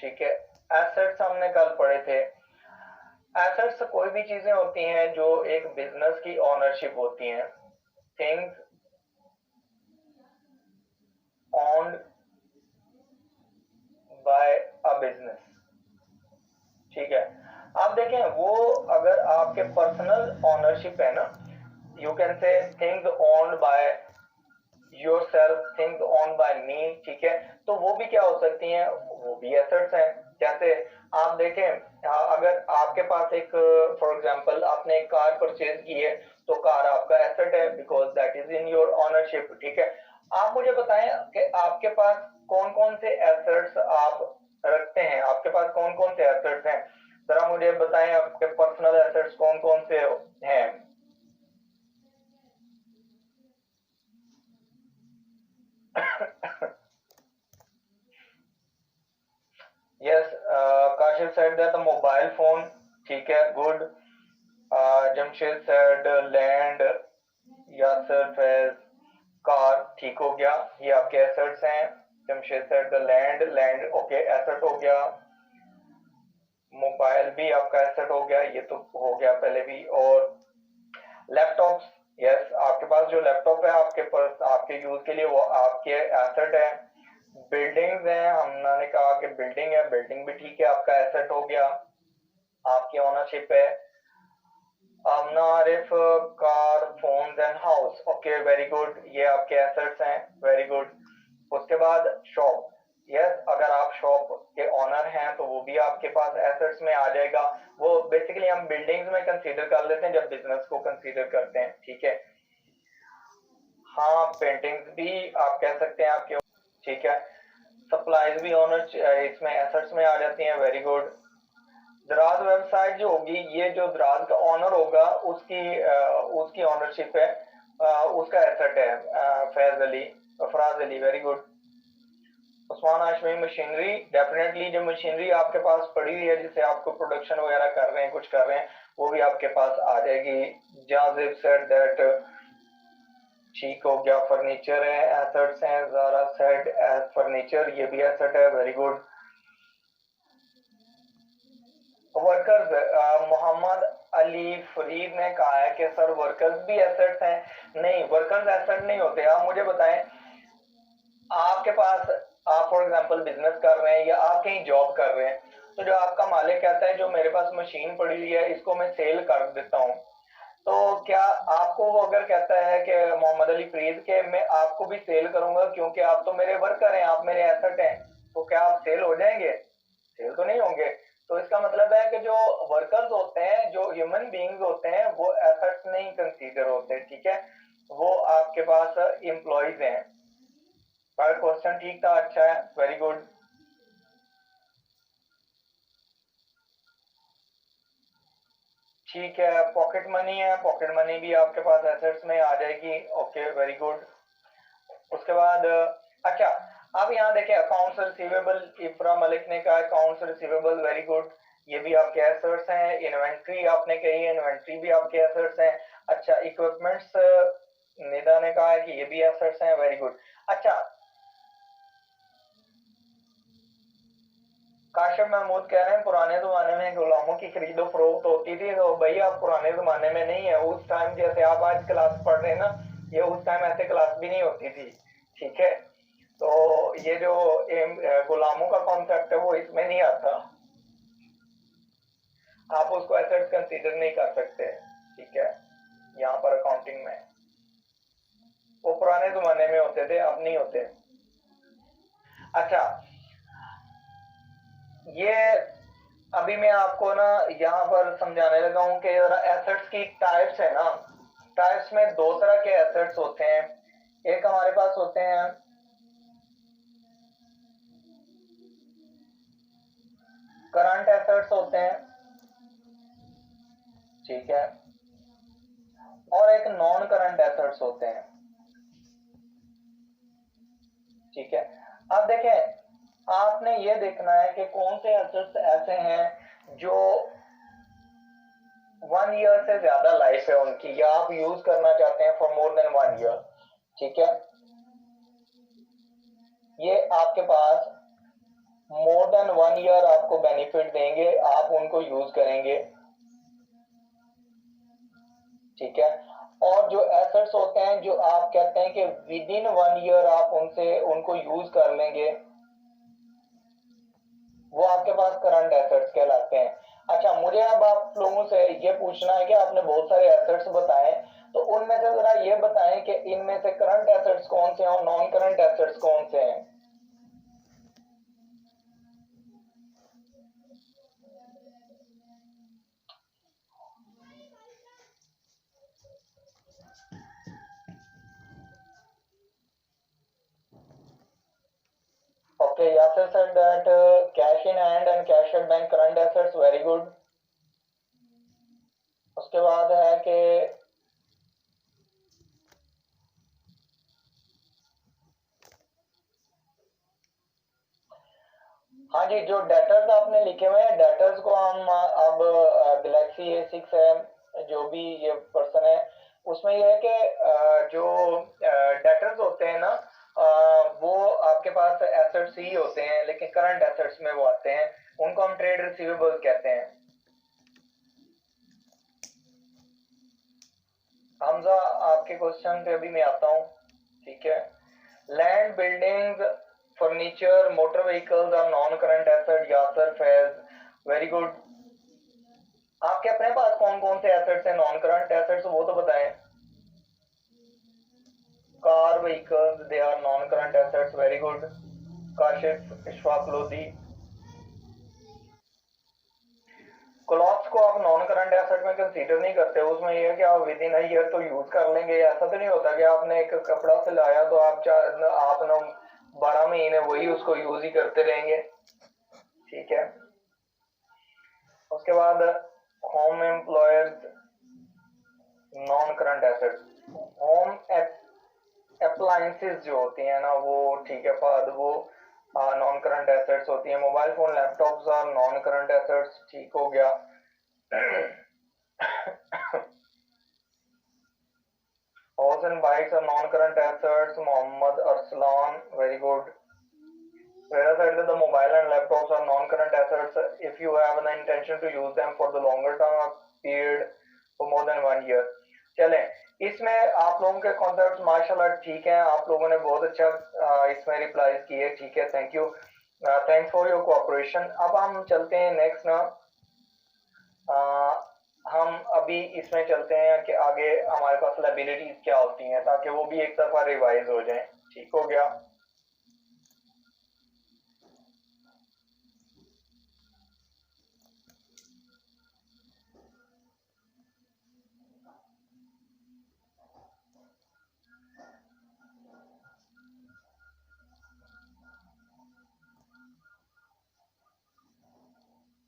ठीक है। एसेट्स हमने कल पढ़े थे। एसेट्स कोई भी चीजें होती हैं जो एक बिजनेस की ओनरशिप होती हैं, things owned by a business, ठीक है। आप देखें वो अगर आपके पर्सनल ओनरशिप है ना, you can say things owned by yourself, things owned by me, ठीक है, तो वो भी क्या हो सकती हैं, वो भी एसेट्स हैं। जैसे आप देखें अगर आपके पास एक फॉर एग्जांपल आपने एक कार परचेज की है तो कार आपका एसेट है because that is in your ownership, ठीक है। आप मुझे बताएं कि आपके पास कौन कौन से एसेट्स आप रखते हैं, आपके पास कौन कौन से एसेट्स हैं, जरा मुझे बताएं आपके पर्सनल एसेट्स कौन कौन से हैं। Yes, Kashif said that the mobile phone, ठीक है, good. Jamshid said land, Yasser says car, ठीक हो गया, ये आपके एसेट्स हैं। Jamshid said the land, okay, asset हो गया। मोबाइल भी आपका एसेट हो गया, ये तो हो गया पहले भी। और लैपटॉप्स, यस, आपके पास जो लैपटॉप है आपके पास आपके यूज के लिए वो आपके एसेट है। बिल्डिंग्स हैं, हमने कहा कि बिल्डिंग है, बिल्डिंग भी ठीक है, आपका एसेट हो गया, आपकी ओनरशिप है। Arif car, phones and house, okay very good, ये आपके एसेट्स हैं, वेरी गुड। उसके बाद शॉप, यस, अगर आप शॉप के ऑनर हैं तो वो भी आपके पास एसेट्स में आ जाएगा। वो बेसिकली हम बिल्डिंग्स में कंसीडर कर लेते हैं जब बिजनेस को कंसीडर करते हैं, ठीक है। हाँ, पेंटिंग्स भी आप कह सकते हैं आपके, ठीक है। सप्लाईज भी ऑनर इसमें एसेट्स में आ जाती हैं, वेरी गुड। दराज वेबसाइट जो होगी, ये जो दराज का ऑनर होगा उसकी ऑनरशिप है, उसका एसेट है। Faiz Ali, Faraz Ali, very good. Usman Hashmi machinery, definitely जो मशीनरी आपके पास पड़ी हुई है जिसे आपको प्रोडक्शन वगैरह कर रहे हैं, कुछ कर रहे हैं, वो भी आपके पास आ जाएगी। जाजिब सेड दैट, ठीक हो गया। फर्नीचर है, एसेट्स हैं। ज़ारा सेड फर्नीचर, ये भी एसेट है, very good. Workers, Mohammad Ali Farid ने कहा है कि सर वर्कर्स भी एसेट्स हैं। नहीं, वर्कर्स एसेट नहीं होते। आप मुझे बताएं, आपके पास आप फॉर एग्जांपल बिजनेस कर रहे हैं या आप कहीं जॉब कर रहे हैं, तो जो आपका मालिक कहता है जो मेरे पास मशीन पड़ी हुई है इसको मैं सेल कर देता हूँ, तो क्या आपको वो अगर कहता है कि मोहम्मद अली फरीद के मैं आपको भी सेल करूंगा क्योंकि आप तो मेरे वर्कर हैं, आप मेरे एसेट हैं, तो क्या आप सेल हो जाएंगे? सेल तो नहीं होंगे। तो इसका मतलब है कि जो वर्कर्स होते हैं, जो ह्यूमन बीइंग्स होते हैं, वो एसेट्स नहीं कंसीडर होते, ठीक है, वो आपके पास एम्प्लॉइज हैं। पर क्वेश्चन ठीक था, अच्छा है, वेरी गुड। ठीक है, पॉकेट मनी है, पॉकेट मनी भी आपके पास एसेट्स में आ जाएगी, ओके वेरी गुड। उसके बाद अच्छा, अब यहाँ देखें अकाउंट्स रिसीवेबल, इफ्रा मलिक ने कहा अकाउंट्स रिसीवेबल, वेरी गुड, ये भी आपके एसेट्स हैं। इन्वेंट्री आपने कही है, इन्वेंट्री भी आपके एसेट्स हैं। अच्छा, इक्विपमेंट्स निदा ने कहा है कि ये भी एसेट्स हैं, वेरी गुड। अच्छा, काशिफ महमूद कह रहे हैं पुराने जमाने में गुलामों की खरीदो फरोख्त होती थी, तो भाई आप पुराने जमाने में नहीं है, उस टाइम जैसे आप आज क्लास पढ़ रहे हैं ना, ये उस टाइम ऐसे क्लास भी नहीं होती थी, ठीक है। तो ये जो गुलामों का कॉन्सेप्ट है वो इसमें नहीं आता, आप उसको एसेट्स कंसीडर नहीं कर सकते, ठीक है, यहाँ पर अकाउंटिंग में। वो पुराने जमाने में होते थे, अब नहीं होते। अच्छा, ये अभी मैं आपको ना यहाँ पर समझाने लगा हूँ कि एसेट्स की टाइप्स है ना, टाइप्स में दो तरह के एसेट्स होते हैं। एक हमारे पास होते हैं करंट एसेट्स होते हैं, ठीक है, और एक नॉन करंट एसेट्स होते हैं, ठीक है। अब देखें, आपने ये देखना है कि कौन से एसेट्स ऐसे हैं जो 1 ईयर से ज्यादा लाइफ है उनकी, या आप यूज करना चाहते हैं फॉर मोर देन 1 ईयर, ठीक है। ये आपके पास मोर देन 1 ईयर आपको बेनिफिट देंगे, आप उनको यूज करेंगे, ठीक है। और जो एसेट्स होते हैं जो आप कहते हैं कि विद इन 1 ईयर आप उनको यूज कर लेंगे, वो आपके पास करंट एसेट्स कहलाते हैं। अच्छा, मुझे अब आप लोगों से ये पूछना है कि आपने बहुत सारे एसेट्स बताए, तो उनमें से जरा ये बताएं कि इनमें से करंट एसेट्स कौन से हैं और नॉन करंट एसेट्स कौन से हैं। Okay, Yasser said that cash in hand and cash at bank current assets, very good. उसके बाद है कि हाँ जी, जो डेटर्स आपने लिखे हुए हैं, डेटर्स को हम अब गैलेक्सी A6 है, जो भी ये पर्सन है, उसमें ये है कि जो डेटर्स होते हैं ना, वो आपके पास एसेट्स ही होते हैं, लेकिन करंट एसेट्स में वो आते हैं, उनको हम ट्रेड रिसीवेबल्स कहते हैं। हमजा, आपके क्वेश्चन पे अभी मैं आता हूँ, ठीक है। Land, buildings, furniture, motor vehicles are non current asset. Yasir, Faiz, very good. आपके अपने पास कौन कौन से एसेट्स हैं नॉन करंट एसेट्स, वो तो बताएं। Car, vehicles, they are non current assets, very good. Kashif, Ishfaq Lodhi. Clothes को आप नॉन करंट एसेट में कंसीडर नहीं करते, उसमें ये है कि आप विद इन अ ईयर तो यूज कर लेंगे। ऐसा तो नहीं होता कि आपने एक कपड़ा सिलाया तो आप 12 महीने वही उसको यूज ही करते रहेंगे, ठीक है। उसके बाद home employers, non current assets. Home appliances जो होती हैं ना, वो ठीक है फाद, वो नॉन करंट एसेट्स होती हैं। Mobile phone, laptops are non current assets, ठीक हो गया। Horse and bikes are non-current assets. Mohammad Arslan, very good. Whereas said that the mobile and laptops are non-current assets if you have the intention to use them for the longer term period for more than 1 year. चलें, इसमें आप लोगों के concept माशाल्लाह ठीक हैं, आप लोगों ने बहुत अच्छा इसमें रिप्लाईज किए, ठीक है, thank you, thanks for your cooperation. अब हम चलते हैं नेक्स्ट ना, हम अभी इसमें चलते हैं कि आगे हमारे पास लायबिलिटीज क्या होती हैं, ताकि वो भी एक दफा रिवाइज हो जाए, ठीक हो गया।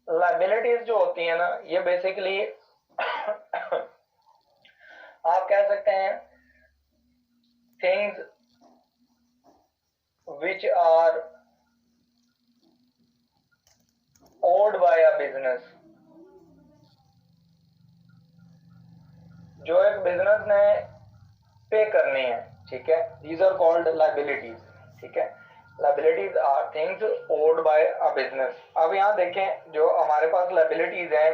लायबिलिटीज जो होती है ना, ये बेसिकली आप कह सकते हैं things which are owed by a business, जो एक बिजनेस ने पे करनी है, ठीक है, दीज आर कॉल्ड लायबिलिटीज, ठीक है। Liabilities are things owed by a business. अब यहाँ देखें, जो हमारे पास लायबिलिटीज हैं,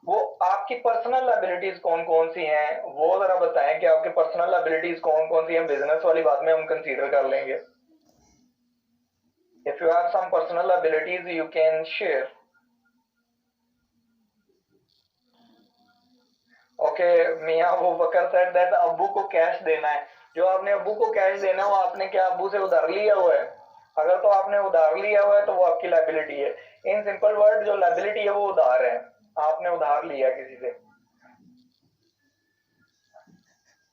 वो आपकी पर्सनल लायबिलिटीज कौन कौन सी हैं, वो जरा बताएं कि आपकी पर्सनल लायबिलिटीज कौन कौन सी हैं। बिजनेस वाली बात में हम कंसीडर कर लेंगे। If you have some personal liabilities you can share. Okay, Mian वो बकर सेड दैट अब्बू को कैश देना है। जो आपने अब्बू को कैश देना है, वो आपने क्या अब्बू से उधार लिया हुआ है? अगर तो आपने उधार लिया हुआ है तो वो आपकी लायबिलिटी है। इन सिंपल वर्ड, जो लायबिलिटी है वो उधार है, आपने उधार लिया किसी से।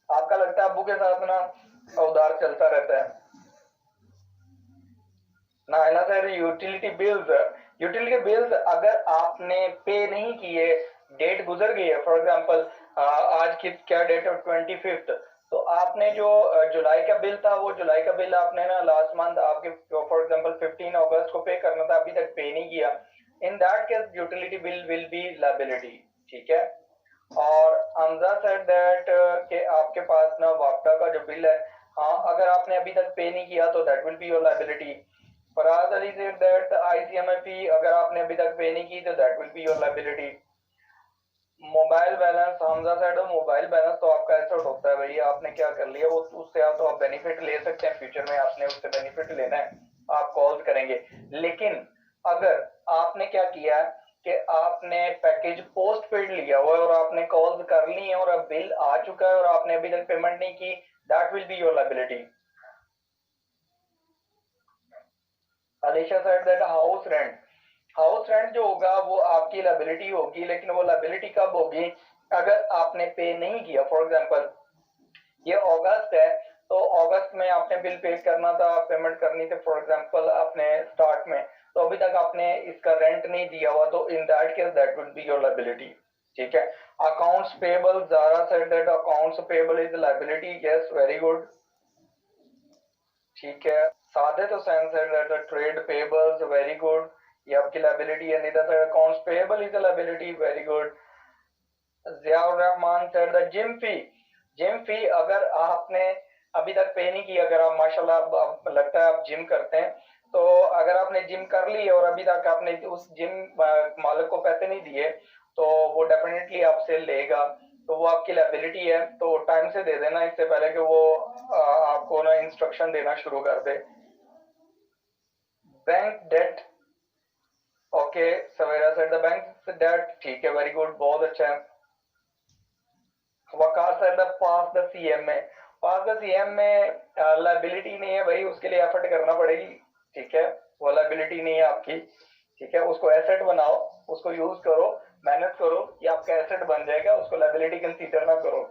आपका लगता है अब्बू के साथ ना उधार चलता रहता है ना? सर, यूटिलिटी बिल्स अगर आपने पे नहीं किए, डेट गुजर गई है, फॉर एग्जांपल आज की क्या डेट है, 25, तो आपने जो जुलाई का बिल था, वो जुलाई का बिल आपने ना लास्ट मंथ आपके फॉर एग्जांपल 15 अगस्त को पे करना था, अभी तक पे नहीं किया, इन that case utility bill will be liability, ठीक है। और हमजा सेड दैट कि आपके पास ना वापडा का जो बिल है, हाँ, अगर आपने अभी तक पे नहीं किया तो that will be your liability. Faraz Ali said that ICMI fee अगर आपने अभी तक पे नहीं की तो that will be your liability. Mobile balance, Hamza side mobile balance तो आपका एसेट होता है भाई, आपने क्या कर लिया वो उससे आप तो आप बेनिफिट ले सकते हैं, फ्यूचर में आपने उससे बेनिफिट लेना है, आप कॉल्स करेंगे. लेकिन अगर आपने क्या किया है कि आपने पैकेज पोस्ट पेड लिया हुआ है और आपने कॉल्स कर ली है और अब बिल आ चुका है और आपने अभी तक पेमेंट नहीं की, that will be your liability. Alisha said that house rent जो होगा वो आपकी लायबिलिटी होगी, लेकिन वो लायबिलिटी कब होगी अगर आपने पे नहीं किया. फॉर एग्जांपल ये अगस्त है तो अगस्त में आपने बिल पे करना था, पेमेंट करनी थी फॉर एग्जांपल आपने स्टार्ट में, तो अभी तक आपने इसका रेंट नहीं दिया हुआ, तो in that case that will be your liability. ठीक है. Accounts payable, Zara said that accounts payable is liability. Yes, very good. ठीक है. Sadit Hussain said that the trade payables, very good, ये आपकी लायबिलिटी है. Nida said accounts payable is a liability, very good. Ziaur Rahman said the gym fee अगर आपने अभी तक पे नहीं की, अगर आप माशाल्लाह लगता है आप जिम करते हैं, तो अगर आपने जिम कर ली और अभी तक आपने उस जिम मालिक को पैसे नहीं दिए तो वो डेफिनेटली आपसे लेगा, तो वो आपकी लायबिलिटी है. तो टाइम से दे देना इससे पहले कि वो आपको ना इंस्ट्रक्शन देना शुरू कर दे. Bank debt, okay, Savera said the bank debt, ठीक है, वेरी गुड, बहुत अच्छा है. Waqar said the pass the CM में लायबिलिटी नहीं है भाई, उसके लिए एफर्ट करना पड़ेगी. ठीक है, वो लायबिलिटी नहीं है आपकी. ठीक है, उसको एसेट बनाओ, उसको यूज करो, मेहनत करो, ये आपका एसेट बन जाएगा, उसको लायबिलिटी कंसीडर ना करो.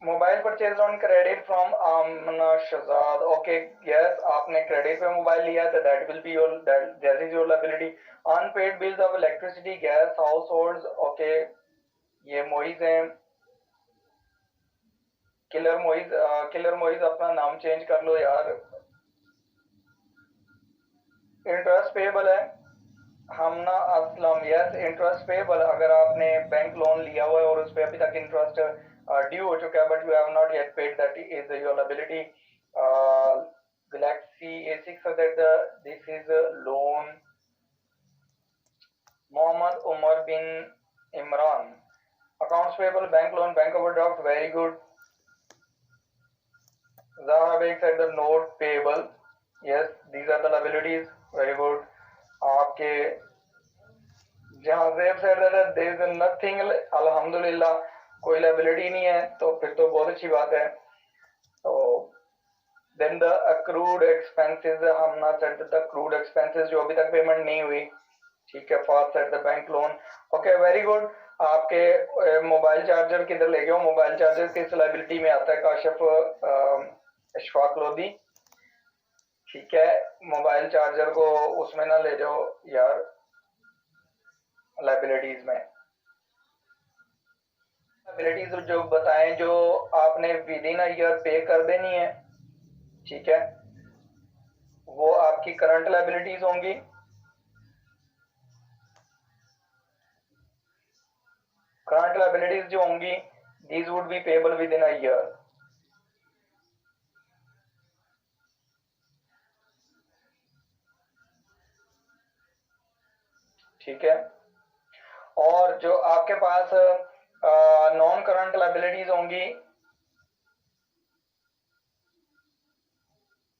Mobile purchase on credit from Amna Shahzad, okay, yes, आपने क्रेडिट पे मोबाइल लिया तो that will be your, that is your liability. Unpaid bills of electricity, gas, household, okay, ये मोइज है. किलर मोइज अपना नाम चेंज कर लो यार. इंटरेस्ट पेबल है हमना असलम, यस, इंटरेस्ट पेबल अगर आपने बैंक लोन लिया हुआ है और उस पर अभी तक इंटरेस्ट ड्यू हो चुका है but you have not yet paid, that is your liability. Galaxy A6 that this is loan. Mohammad Umar bin Imran, accounts payable, bank loan, bank overdraft, very good. Zahra Beg said the note payable, yes, these are the liabilities, very good. आपके Jahanzeb said that there is nothing, अल्हम्दुलिल्लाह कोई liability नहीं है, तो फिर तो बहुत अच्छी बात है. तो then the accrued expenses, Hamna said that the accrued expenses जो अभी तक पेमेंट नहीं हुई. ठीक है. Fast said the bank loan, okay, very good. आपके मोबाइल चार्जर किधर ले गए हो, मोबाइल चार्जर किस लायबिलिटी में आता है, काशिफ इशफाक लोधी. ठीक है, मोबाइल चार्जर को उसमें ना ले जाओ यार, लायबिलिटीज में. लायबिलिटीज जो बताएं जो आपने विद इन अ ईयर पे कर देनी है, ठीक है, वो आपकी करंट लायबिलिटीज होंगी. करंट लायबिलिटीज जो होंगी these would be payable with in a year. ठीक है. और जो आपके पास नॉन करंट लायबिलिटीज होंगी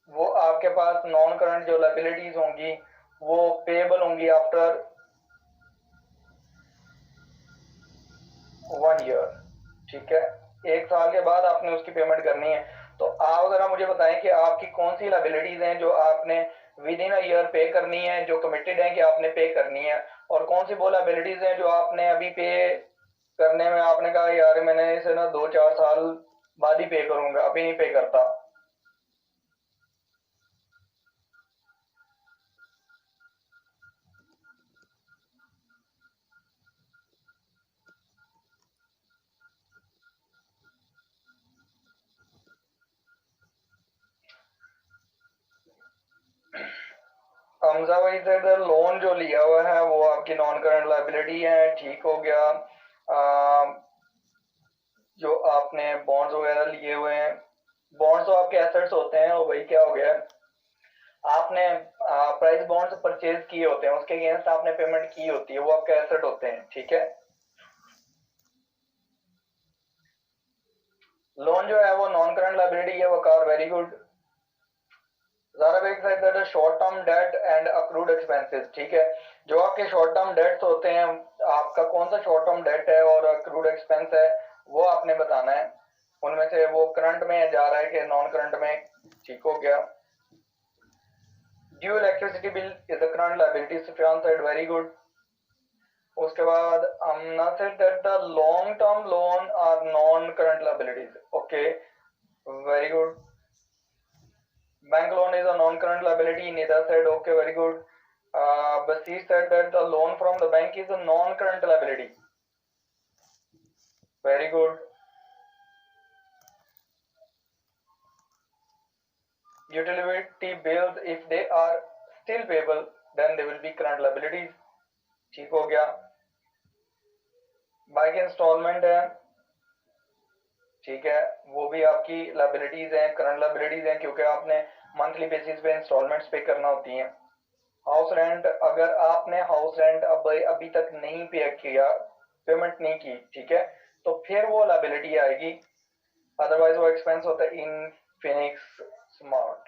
वो आपके पास नॉन करंट जो लायबिलिटीज होंगी वो पेबल होंगी आफ्टर 1 ईयर. ठीक है, 1 साल के बाद आपने उसकी पेमेंट करनी है. तो आप जरा मुझे बताएं कि आपकी कौन सी लायबिलिटीज हैं जो आपने विद इन अ ईयर पे करनी है, जो कमिटेड है कि आपने पे करनी है, और कौन सी वो लायबिलिटीज हैं जो आपने अभी पे करने में आपने कहा यार मैंने इसे ना 2-4 साल बाद ही पे करूंगा, अभी नहीं पे करता. हमजा भाई से लोन जो लिया हुआ है वो आपकी नॉन करंट लायबिलिटी है. ठीक हो गया. जो आपने बॉन्ड्स वगैरह लिए हुए हैं बॉन्ड्स तो आपके एसेट्स होते हैं, और वही क्या हो गया, आपने प्राइस बॉन्ड्स परचेज किए होते हैं, उसके अगेंस्ट आपने पेमेंट की होती है, वो आपके एसेट होते हैं, ठीक है। लोन जो है वो नॉन करंट लायबिलिटी है Waqar, very good. Short term debt and accrued expenses, ठीक है। जो आपके शॉर्ट टर्म डेट्स होते हैं, आपका कौन सा शॉर्ट टर्म डेट है और अक्रूड एक्सपेंस है, वो आपने बताना है। उनमें से वो करंट में जा रहा है कि नॉन करंट में, ठीक हो गया। Due electricity bill is a current liability, Sufiyan said very good. उसके बाद Amna said that the long term loan are non current liabilities, okay, very good। Bank loan is a non current liability, Nida said okay, very good। Basish said that the loan from the bank is a non current liability, very good। Utility bills, if they are still payable, then they will be current liabilities, ठीक हो गया। Bike instalment है, ठीक है, वो भी आपकी liabilities हैं, करंट लाइबिलिटीज हैं, क्योंकि आपने मंथली बेसिस पे इंस्टॉलमेंट्स पे करना होती हैं। हाउस रेंट, अगर आपने हाउस रेंट अभी तक नहीं पे किया, पेमेंट नहीं की, ठीक है, तो फिर वो लाइबिलिटी आएगी, अदरवाइज वो एक्सपेंस होता है। इन फिनिक्स स्मार्ट,